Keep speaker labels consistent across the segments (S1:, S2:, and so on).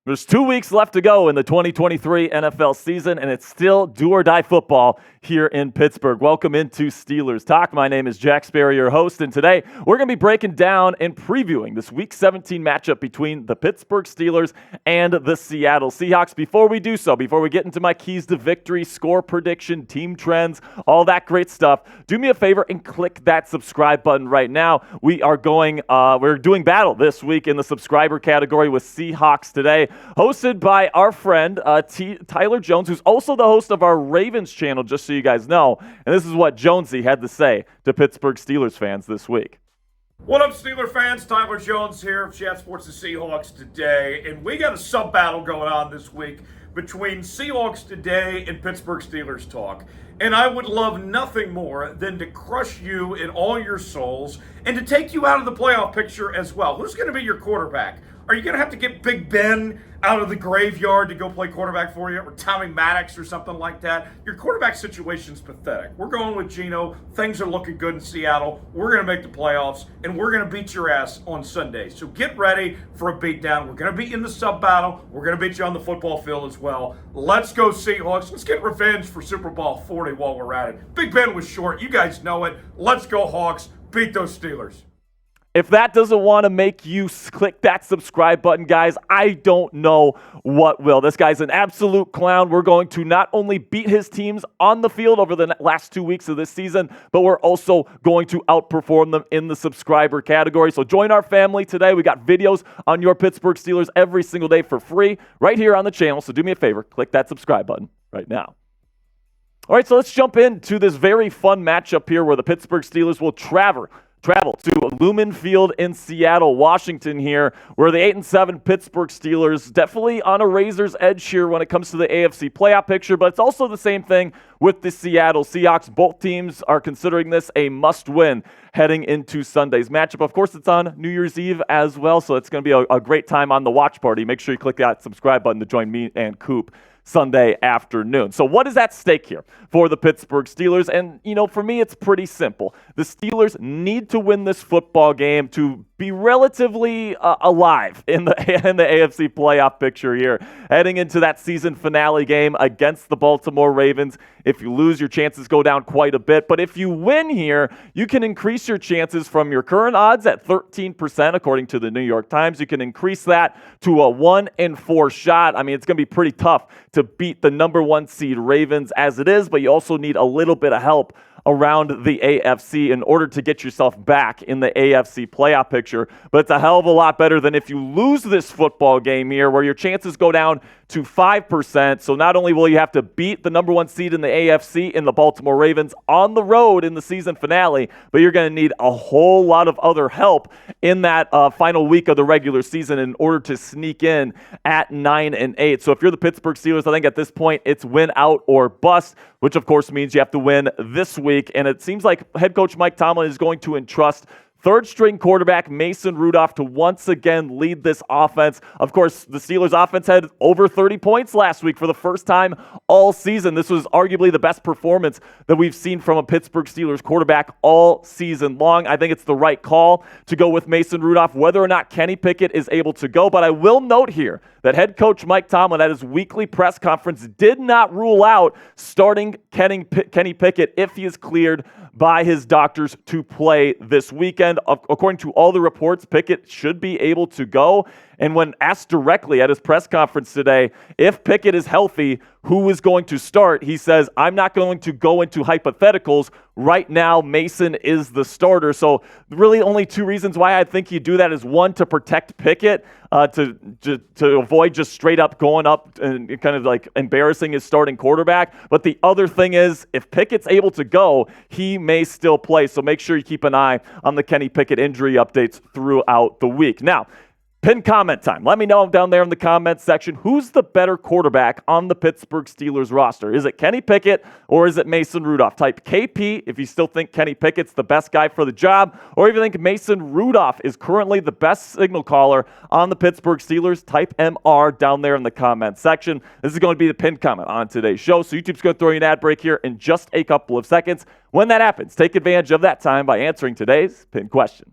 S1: There's 2 weeks left to go in the 2023 NFL season, and it's still do-or-die football here in Pittsburgh. Welcome into Steelers Talk. My name is Jack Sperry, your host, and today we're going to be breaking down and previewing this Week 17 matchup between the Pittsburgh Steelers and the Seattle Seahawks. Before we do so, before we get into my keys to victory, score prediction, team trends, all that great stuff, do me a favor and click that subscribe button right now. We're doing battle this week in the subscriber category with Seahawks Today, hosted by our friend Tyler Jones, who's also the host of our Ravens channel, just so you guys know. And this is what Jonesy had to say to Pittsburgh Steelers fans this week.
S2: What up, Steeler fans? Tyler Jones here of Chat Sports and Seahawks Today. And we got a sub-battle going on this week between Seahawks Today and Pittsburgh Steelers Talk. And I would love nothing more than to crush you in all your souls and to take you out of the playoff picture as well. Who's going to be your quarterback? Are you going to have to get Big Ben out of the graveyard to go play quarterback for you, or Tommy Maddox or something like that? Your quarterback situation's pathetic. We're going with Geno. Things are looking good in Seattle. We're going to make the playoffs, and we're going to beat your ass on Sunday. So get ready for a beatdown. We're going to beat you in the sub-battle. We're going to beat you on the football field as well. Let's go Seahawks. Let's get revenge for Super Bowl 40 while we're at it. Big Ben was short. You guys know it. Let's go Hawks. Beat those Steelers.
S1: If that doesn't want to make you click that subscribe button, guys, I don't know what will. This guy's an absolute clown. We're going to not only beat his teams on the field over the last 2 weeks of this season, but we're also going to outperform them in the subscriber category. So join our family today. We got videos on your Pittsburgh Steelers every single day for free right here on the channel. So do me a favor, click that subscribe button right now. All right, so let's jump into this very fun matchup here where the Pittsburgh Steelers will travel to Lumen Field in Seattle, Washington here, where the 8-7 Pittsburgh Steelers definitely on a razor's edge here when it comes to the AFC playoff picture, but it's also the same thing with the Seattle Seahawks. Both teams are considering this a must-win heading into Sunday's matchup. Of course, it's on New Year's Eve as well, so it's going to be a great time on the watch party. Make sure you click that subscribe button to join me and Coop Sunday afternoon. So what is at stake here for the Pittsburgh Steelers? And, for me, it's pretty simple. The Steelers need to win this football game to be relatively alive in the AFC playoff picture here, heading into that season finale game against the Baltimore Ravens. If you lose, your chances go down quite a bit. But if you win here, you can increase your chances from your current odds at 13%, according to the New York Times. You can increase that to a 1-4 shot. I mean, it's going to be pretty tough to beat the number 1 seed Ravens as it is, but you also need a little bit of help around the AFC in order to get yourself back in the AFC playoff picture. But it's a hell of a lot better than if you lose this football game here, where your chances go down to 5%. So not only will you have to beat the number 1 seed in the AFC in the Baltimore Ravens on the road in the season finale, but you're going to need a whole lot of other help in that final week of the regular season in order to sneak in at 9-8. So if you're the Pittsburgh Steelers, I think at this point it's win out or bust, which of course means you have to win this week. And it seems like head coach Mike Tomlin is going to entrust third-string quarterback Mason Rudolph to once again lead this offense. Of course, the Steelers' offense had over 30 points last week for the first time all season. This was arguably the best performance that we've seen from a Pittsburgh Steelers quarterback all season long. I think it's the right call to go with Mason Rudolph, whether or not Kenny Pickett is able to go. But I will note here that head coach Mike Tomlin at his weekly press conference did not rule out starting Kenny Pickett if he is cleared by his doctors to play this weekend. According to all the reports, Pickett should be able to go. And when asked directly at his press conference today, if Pickett is healthy, who is going to start, he says, I'm not going to go into hypotheticals. Right now, Mason is the starter. So really only 2 reasons why I think you do that is, one, to protect Pickett, to avoid just straight up going up and kind of like embarrassing his starting quarterback. But the other thing is, if Pickett's able to go, he may still play. So make sure you keep an eye on the Kenny Pickett injury updates throughout the week. Now, pin comment time. Let me know down there in the comments section, who's the better quarterback on the Pittsburgh Steelers roster? Is it Kenny Pickett or is it Mason Rudolph? Type KP if you still think Kenny Pickett's the best guy for the job, or if you think Mason Rudolph is currently the best signal caller on the Pittsburgh Steelers. Type MR down there in the comment section. This is going to be the pinned comment on today's show, so YouTube's going to throw you an ad break here in just a couple of seconds. When that happens, take advantage of that time by answering today's pinned question.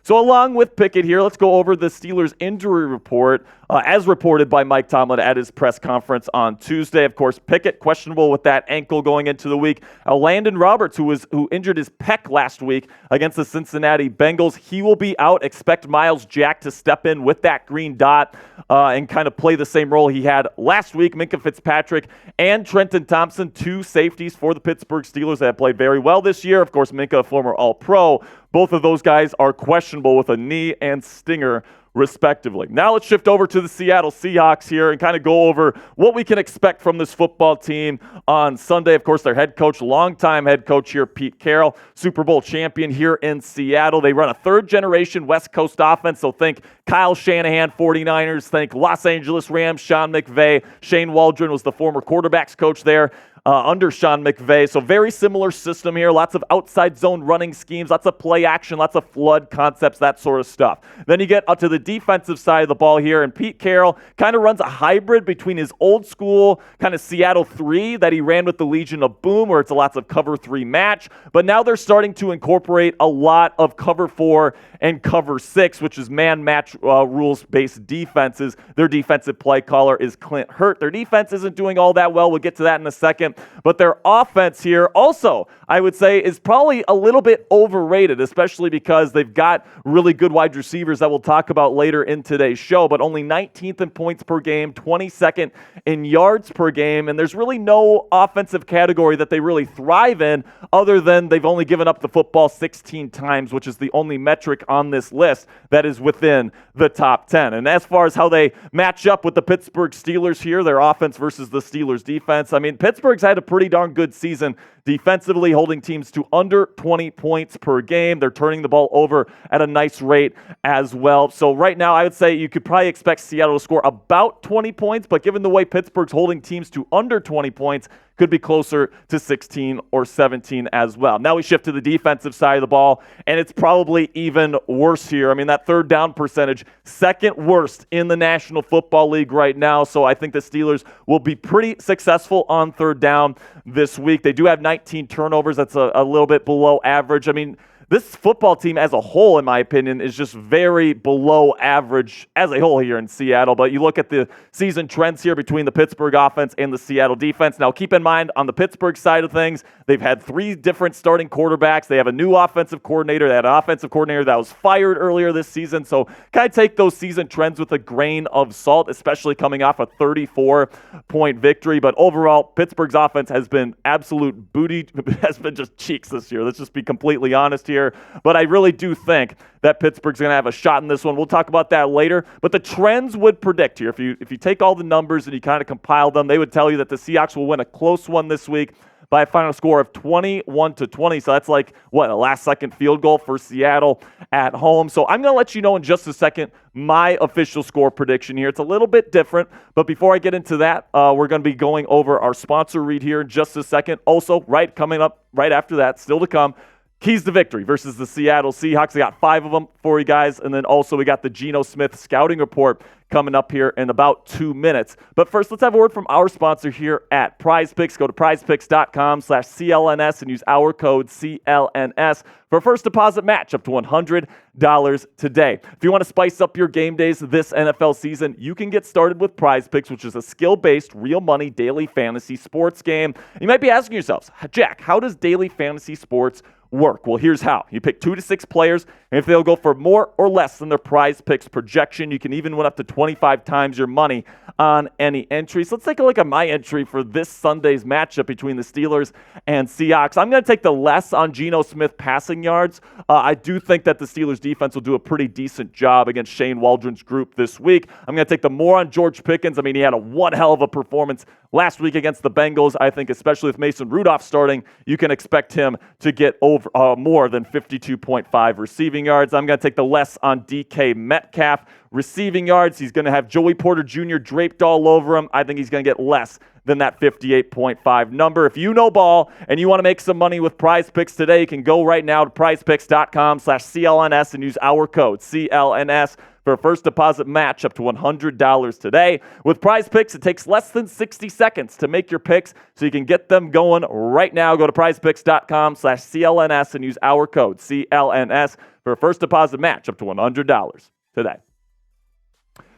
S1: So along with Pickett here, let's go over the Steelers injury report as reported by Mike Tomlin at his press conference on Tuesday. Of course, Pickett questionable with that ankle going into the week. Landon Roberts, who injured his pec last week against the Cincinnati Bengals, he will be out. Expect Myles Jack to step in with that green dot and kind of play the same role he had last week. Minkah Fitzpatrick and Trenton Thompson, two safeties for the Pittsburgh Steelers that have played very well this year. Of course, Minkah, a former All-Pro. Both of those guys are questionable with a knee and stinger, respectively. Now let's shift over to the Seattle Seahawks here and kind of go over what we can expect from this football team on Sunday. Of course, their head coach, longtime head coach here, Pete Carroll, Super Bowl champion here in Seattle. They run a third-generation West Coast offense, so think Kyle Shanahan, 49ers, think Los Angeles Rams, Sean McVay. Shane Waldron was the former quarterbacks coach there under Sean McVay. So very similar system here. Lots of outside zone running schemes, lots of play action, lots of flood concepts, that sort of stuff. Then you get up to the defensive side of the ball here, and Pete Carroll kind of runs a hybrid between his old school kind of Seattle 3 that he ran with the Legion of Boom, where it's a lots of cover 3 match. But now they're starting to incorporate a lot of cover 4 and cover 6, which is man match rules-based defenses. Their defensive play caller is Clint Hurt. Their defense isn't doing all that well. We'll get to that in a second. But their offense here also, I would say, is probably a little bit overrated, especially because they've got really good wide receivers that we'll talk about later in today's show, but only 19th in points per game, 22nd in yards per game, and there's really no offensive category that they really thrive in other than they've only given up the football 16 times, which is the only metric on this list that is within the top 10. And as far as how they match up with the Pittsburgh Steelers here, their offense versus the Steelers defense, I mean, Pittsburgh's had a pretty darn good season defensively, holding teams to under 20 points per game. They're turning the ball over at a nice rate as well. So right now, I would say you could probably expect Seattle to score about 20 points, but given the way Pittsburgh's holding teams to under 20 points, could be closer to 16 or 17 as well. Now we shift to the defensive side of the ball, and it's probably even worse here. I mean, that third down percentage, second worst in the National Football League right now, so I think the Steelers will be pretty successful on third down this week. They do have 19 turnovers. That's a little bit below average. I mean, this football team as a whole, in my opinion, is just very below average as a whole here in Seattle. But you look at the season trends here between the Pittsburgh offense and the Seattle defense. Now, keep in mind, on the Pittsburgh side of things, they've had 3 different starting quarterbacks. They have a new offensive coordinator. They had an offensive coordinator that was fired earlier this season. So kind of take those season trends with a grain of salt, especially coming off a 34-point victory. But overall, Pittsburgh's offense has been absolute booty, has been just cheeks this year. Let's just be completely honest here. But I really do think that Pittsburgh's going to have a shot in this one. We'll talk about that later. But the trends would predict here, if you take all the numbers and you kind of compile them, they would tell you that the Seahawks will win a close one this week by a final score of 21-20. So that's like, what, a last-second field goal for Seattle at home. So I'm going to let you know in just a second my official score prediction here. It's a little bit different, but before I get into that, we're going to be going over our sponsor read here in just a second. Also, coming up right after that, still to come, keys to victory versus the Seattle Seahawks. I got 5 of them for you guys. And then also we got the Geno Smith scouting report coming up here in about 2 minutes. But first, let's have a word from our sponsor here at PrizePicks. Go to prizepicks.com/CLNS and use our code CLNS for a first deposit match up to $100 today. If you want to spice up your game days this NFL season, you can get started with PrizePicks, which is a skill-based, real money daily fantasy sports game. You might be asking yourselves, Jack, how does daily fantasy sports work? Well, here's how. You pick 2 to 6 players, and if they'll go for more or less than their PrizePicks projection, you can even win up to 25 times your money on any entry. So let's take a look at my entry for this Sunday's matchup between the Steelers and Seahawks. I'm going to take the less on Geno Smith passing yards. I do think that the Steelers defense will do a pretty decent job against Shane Waldron's group this week. I'm going to take the more on George Pickens. I mean, he had one hell of a performance last week against the Bengals. I think especially with Mason Rudolph starting, you can expect him to get over more than 52.5 receiving yards. I'm going to take the less on DK Metcalf. receiving yards. He's going to have Joey Porter Jr. draped all over him. I think he's going to get less than that 58.5 number. If you know ball and you want to make some money with PrizePicks today, you can go right now to prizepicks.com/CLNS and use our code CLNS for a first deposit match up to $100 today. With PrizePicks, it takes less than 60 seconds to make your picks, so you can get them going right now. Go to prizepicks.com/CLNS and use our code CLNS for a first deposit match up to $100 today.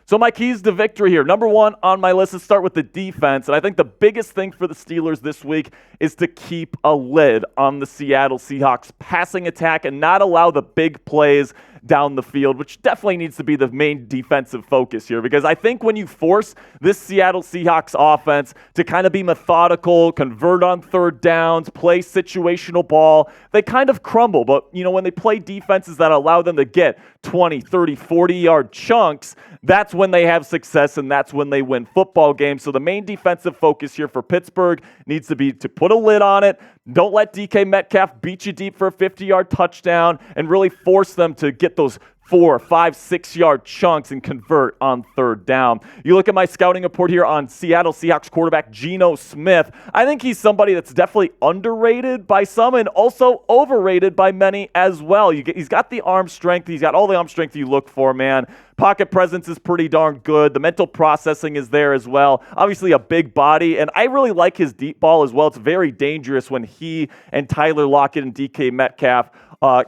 S1: So my keys to victory here. Number one on my list, let's start with the defense. And I think the biggest thing for the Steelers this week is to keep a lid on the Seattle Seahawks passing attack and not allow the big plays down the field, which definitely needs to be the main defensive focus here, because I think when you force this Seattle Seahawks offense to kind of be methodical, convert on third downs, play situational ball, they kind of crumble. But, when they play defenses that allow them to get 20, 30, 40-yard chunks, that's when they have success, and that's when they win football games. So the main defensive focus here for Pittsburgh needs to be to put a lid on it. Don't let DK Metcalf beat you deep for a 50-yard touchdown and really force them to get those 4, 5, 6-yard chunks and convert on third down. You look at my scouting report here on Seattle Seahawks quarterback Geno Smith. I think he's somebody that's definitely underrated by some and also overrated by many as well. He's got the arm strength. He's got all the arm strength you look for, man. Pocket presence is pretty darn good. The mental processing is there as well. Obviously a big body, and I really like his deep ball as well. It's very dangerous when he and Tyler Lockett and DK Metcalf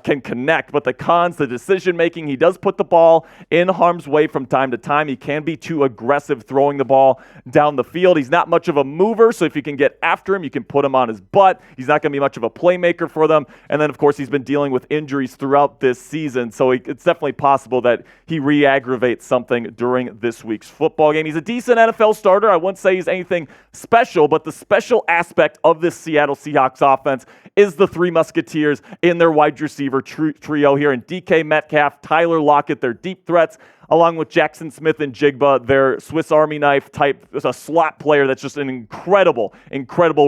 S1: can connect. But the cons, the decision-making, he does put the ball in harm's way from time to time. He can be too aggressive throwing the ball down the field. He's not much of a mover, so if you can get after him, you can put him on his butt. He's not going to be much of a playmaker for them. And then, of course, he's been dealing with injuries throughout this season, so it's definitely possible that he aggravates something during this week's football game. He's a decent NFL starter. I wouldn't say he's anything special, but the special aspect of this Seattle Seahawks offense is the three Musketeers in their wide receiver trio here in DK Metcalf, Tyler Lockett, their deep threats, along with Jackson Smith and Jigba, their Swiss Army knife type, a slot player that's just an incredible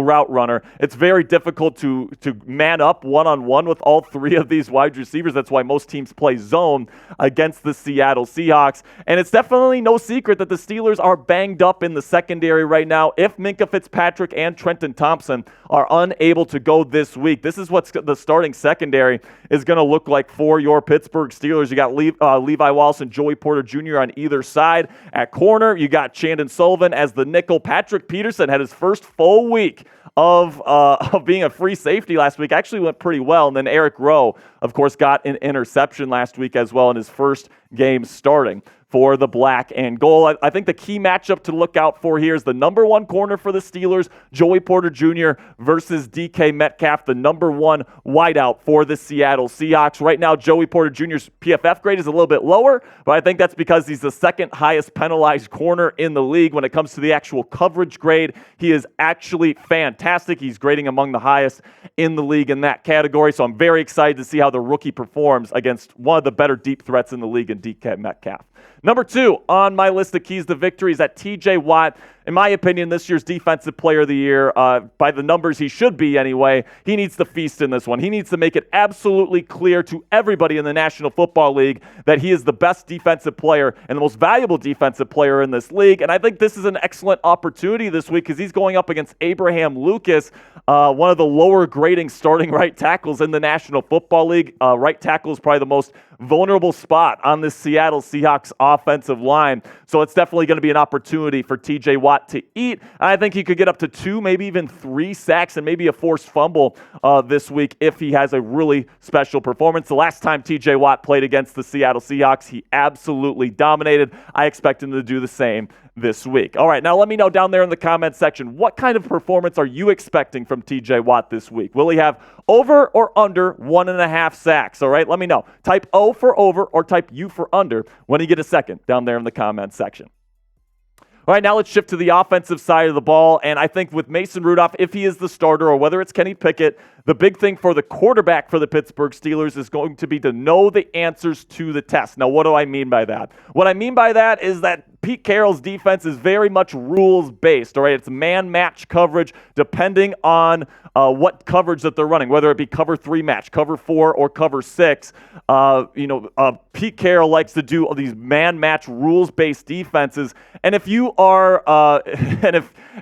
S1: route runner. It's very difficult to man up one-on-one with all three of these wide receivers. That's why most teams play zone against the Seattle Seahawks. And it's definitely no secret that the Steelers are banged up in the secondary right now. If Minkah Fitzpatrick and Trenton Thompson are unable to go this week, this is what the starting secondary is going to look like for your Pittsburgh Steelers. You got Levi Wallace and Joey Porter Jr. on either side. At corner, you got Chandon Sullivan as the nickel. Patrick Peterson had his first full week of being a free safety last week. Actually went pretty well. And then Eric Rowe, of course, got an interception last week as well in his first game starting for the black and gold. I think the key matchup to look out for here is the number one corner for the Steelers, Joey Porter Jr. versus DK Metcalf, the number one wideout for the Seattle Seahawks. Right now, Joey Porter Jr.'s PFF grade is a little bit lower, but I think that's because he's the second highest penalized corner in the league. When it comes to the actual coverage grade, he is actually fantastic. He's grading among the highest in the league in that category, so I'm very excited to see how the rookie performs against one of the better deep threats in the league in DK Metcalf. Number two on my list of keys to victory is that T.J. Watt. In my opinion, this year's Defensive Player of the Year, by the numbers he should be anyway, he needs to feast in this one. He needs to make it absolutely clear to everybody in the National Football League that he is the best defensive player and the most valuable defensive player in this league. And I think this is an excellent opportunity this week because he's going up against Abraham Lucas, one of the lower grading starting right tackles in the National Football League. Right tackle is probably the most vulnerable spot on the Seattle Seahawks offensive line. So it's definitely going to be an opportunity for T.J. Watt to eat. I think he could get up to 2, maybe even 3 sacks and maybe a forced fumble this week if he has a really special performance. The last time T.J. Watt played against the Seattle Seahawks, he absolutely dominated. I expect him to do the same this week. All right, now let me know down there in the comments section, what kind of performance are you expecting from T.J. Watt this week? Will he have over or under 1.5 sacks? All right, let me know. Type O for over or type U for under when you get a second down there in the comments section. All right, now let's shift to the offensive side of the ball. And I think with Mason Rudolph, if he is the starter or whether it's Kenny Pickett, the big thing for the quarterback for the Pittsburgh Steelers is going to be to know the answers to the test. Now, what do I mean by that? What I mean by that is that Pete Carroll's defense is very much rules-based, all right? It's man-match coverage depending on what coverage that they're running, whether it be cover 3 match, cover 4, or cover 6. Pete Carroll likes to do these man-match rules-based defenses, and if you are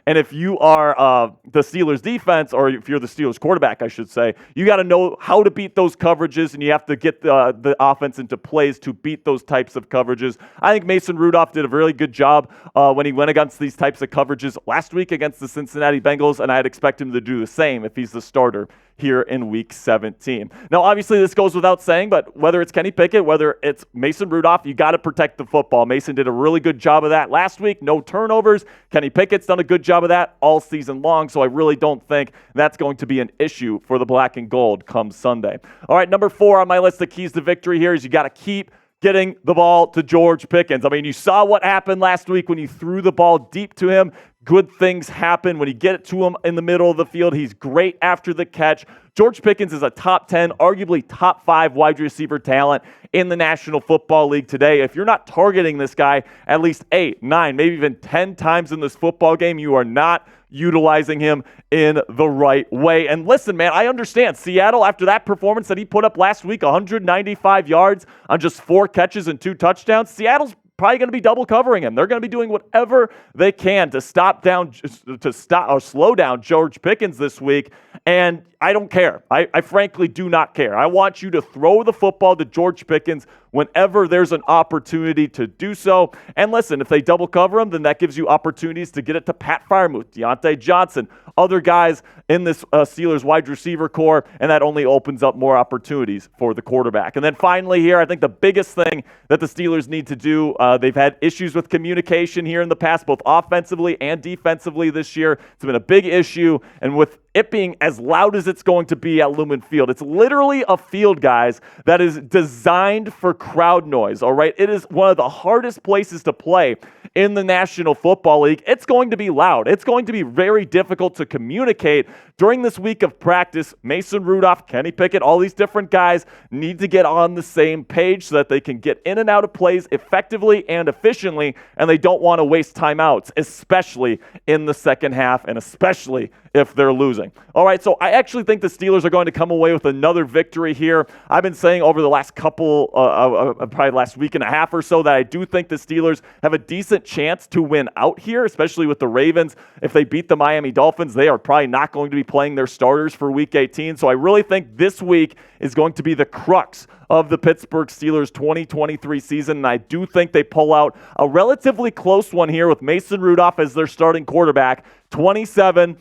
S1: if you are the Steelers defense, or if you're the Steelers quarterback, I should say, you got to know how to beat those coverages, and you have to get the offense into plays to beat those types of coverages. I think Mason Rudolph did a really good job when he went against these types of coverages last week against the Cincinnati Bengals, and I'd expect him to do the same if he's the starter here in Week 17. Now, obviously, this goes without saying, but whether it's Kenny Pickett, whether it's Mason Rudolph, you got to protect the football. Mason did a really good job of that last week. No turnovers. Kenny Pickett's done a good job of that all season long, so I really don't think that's going to be an issue for the black and gold come Sunday. All right, number 4 on my list of keys to victory here is you got to keep getting the ball to George Pickens. I mean, you saw what happened last week when you threw the ball deep to him. Good things happen when you get it to him in the middle of the field. He's great after the catch. George Pickens is a top 10, arguably top 5 wide receiver talent in the National Football League today. If you're not targeting this guy at least 8, 9, maybe even 10 times in this football game, you are not utilizing him in the right way. And listen, man, I understand. Seattle, after that performance that he put up last week, 195 yards on just 4 catches and 2 touchdowns, Seattle's probably going to be double covering him. They're going to be doing whatever they can to slow down George Pickens this week. And I don't care. I frankly do not care. I want you to throw the football to George Pickens whenever there's an opportunity to do so. And listen, if they double cover him, then that gives you opportunities to get it to Pat Freiermuth, Deontay Johnson, other guys in this Steelers wide receiver core, and that only opens up more opportunities for the quarterback. And then finally here, I think the biggest thing that the Steelers need to do, they've had issues with communication here in the past, both offensively and defensively this year. It's been a big issue, and with it being as loud as it's going to be at Lumen Field. It's literally a field, guys, that is designed for crowd noise, all right? It is one of the hardest places to play in the National Football League. It's going to be loud. It's going to be very difficult to communicate. During this week of practice, Mason Rudolph, Kenny Pickett, all these different guys need to get on the same page so that they can get in and out of plays effectively and efficiently, and they don't want to waste timeouts, especially in the second half and especially if they're losing. All right, so I actually think the Steelers are going to come away with another victory here. I've been saying over the last probably last week and a half or so, that I do think the Steelers have a decent chance to win out here, especially with the Ravens. If they beat the Miami Dolphins, they are probably not going to be playing their starters for Week 18. So I really think this week is going to be the crux of the Pittsburgh Steelers 2023 season, and I do think they pull out a relatively close one here with Mason Rudolph as their starting quarterback, 27-24,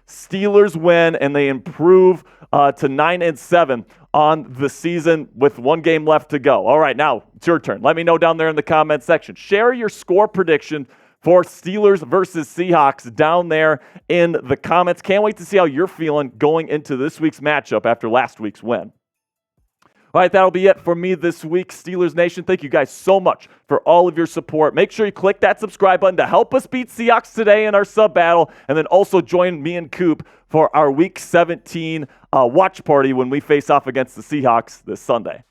S1: Steelers win, and they improve to 9-7 on the season with 1 game left to go. All right, now it's your turn. Let me know down there in the comment section. Share your score prediction for Steelers versus Seahawks down there in the comments. Can't wait to see how you're feeling going into this week's matchup after last week's win. All right, that'll be it for me this week, Steelers Nation. Thank you guys so much for all of your support. Make sure you click that subscribe button to help us beat Seahawks today in our sub battle, and then also join me and Coop for our Week 17 watch party when we face off against the Seahawks this Sunday.